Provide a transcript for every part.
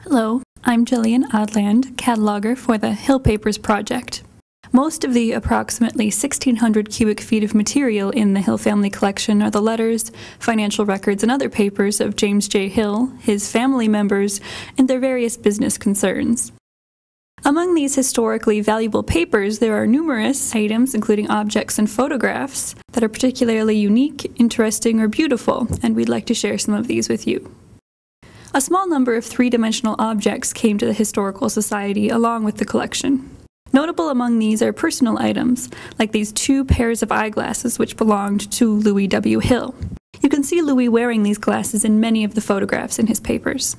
Hello, I'm Jillian Odland, cataloger for the Hill Papers project. Most of the approximately 1,600 cubic feet of material in the Hill family collection are the letters, financial records, and other papers of James J. Hill, his family members, and their various business concerns. Among these historically valuable papers, there are numerous items, including objects and photographs, that are particularly unique, interesting, or beautiful, and we'd like to share some of these with you. A small number of three-dimensional objects came to the Historical Society along with the collection. Notable among these are personal items, like these two pairs of eyeglasses which belonged to Louis W. Hill. You can see Louis wearing these glasses in many of the photographs in his papers.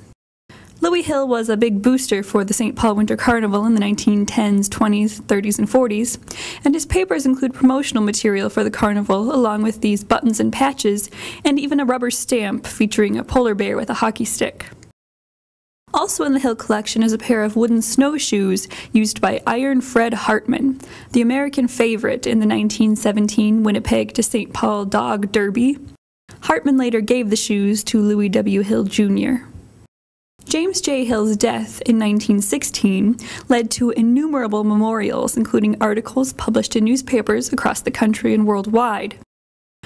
Louis Hill was a big booster for the St. Paul Winter Carnival in the 1910s, 20s, 30s, and 40s, and his papers include promotional material for the carnival, along with these buttons and patches, and even a rubber stamp featuring a polar bear with a hockey stick. Also in the Hill collection is a pair of wooden snowshoes used by Iron Fred Hartman, the American favorite in the 1917 Winnipeg to St. Paul Dog Derby. Hartman later gave the shoes to Louis W. Hill, Jr. James J. Hill's death in 1916 led to innumerable memorials, including articles published in newspapers across the country and worldwide.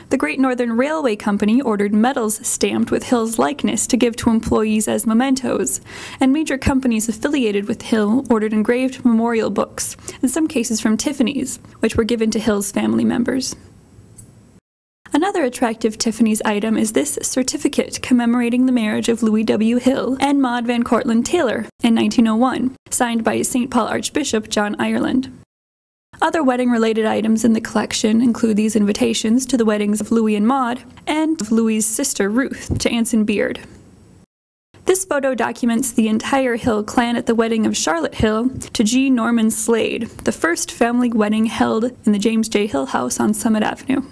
The Great Northern Railway Company ordered medals stamped with Hill's likeness to give to employees as mementos, and major companies affiliated with Hill ordered engraved memorial books, in some cases from Tiffany's, which were given to Hill's family members. Another attractive Tiffany's item is this certificate commemorating the marriage of Louis W. Hill and Maud Van Cortlandt Taylor in 1901, signed by St. Paul Archbishop John Ireland. Other wedding-related items in the collection include these invitations to the weddings of Louis and Maud, and of Louis's sister Ruth to Anson Beard. This photo documents the entire Hill clan at the wedding of Charlotte Hill to G. Norman Slade, the first family wedding held in the James J. Hill house on Summit Avenue.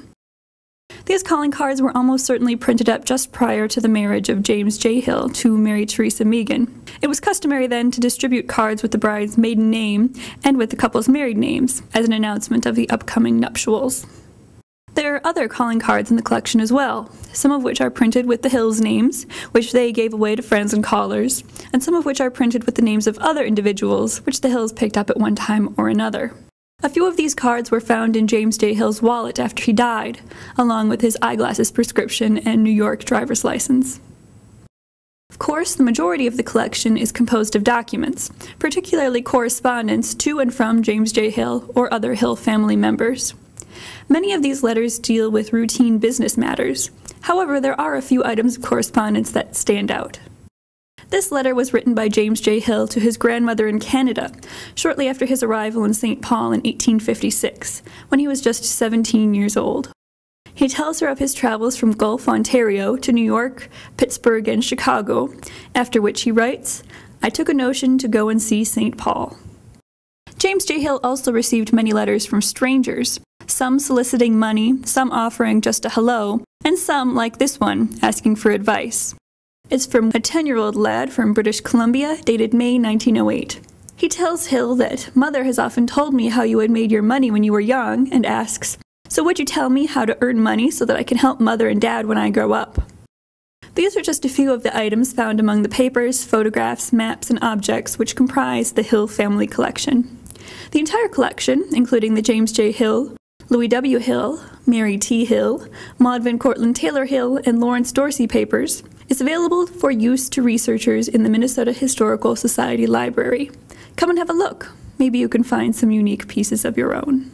These calling cards were almost certainly printed up just prior to the marriage of James J. Hill to Mary Teresa Megan. It was customary then to distribute cards with the bride's maiden name and with the couple's married names as an announcement of the upcoming nuptials. There are other calling cards in the collection as well, some of which are printed with the Hills' names, which they gave away to friends and callers, and some of which are printed with the names of other individuals, which the Hills picked up at one time or another. A few of these cards were found in James J. Hill's wallet after he died, along with his eyeglasses prescription and New York driver's license. Of course, the majority of the collection is composed of documents, particularly correspondence to and from James J. Hill or other Hill family members. Many of these letters deal with routine business matters. However, there are a few items of correspondence that stand out. This letter was written by James J. Hill to his grandmother in Canada, shortly after his arrival in St. Paul in 1856, when he was just 17 years old. He tells her of his travels from Gulf, Ontario to New York, Pittsburgh, and Chicago, after which he writes, "I took a notion to go and see St. Paul." James J. Hill also received many letters from strangers, some soliciting money, some offering just a hello, and some, like this one, asking for advice. It's from a 10-year-old lad from British Columbia, dated May 1908. He tells Hill that, "Mother has often told me how you had made your money when you were young," and asks, "So would you tell me how to earn money so that I can help Mother and Dad when I grow up?" These are just a few of the items found among the papers, photographs, maps, and objects which comprise the Hill family collection. The entire collection, including the James J. Hill, Louis W. Hill, Mary T. Hill, Maud Van Cortlandt Taylor Hill, and Lawrence Dorsey papers, is available for use to researchers in the Minnesota Historical Society Library. Come and have a look. Maybe you can find some unique pieces of your own.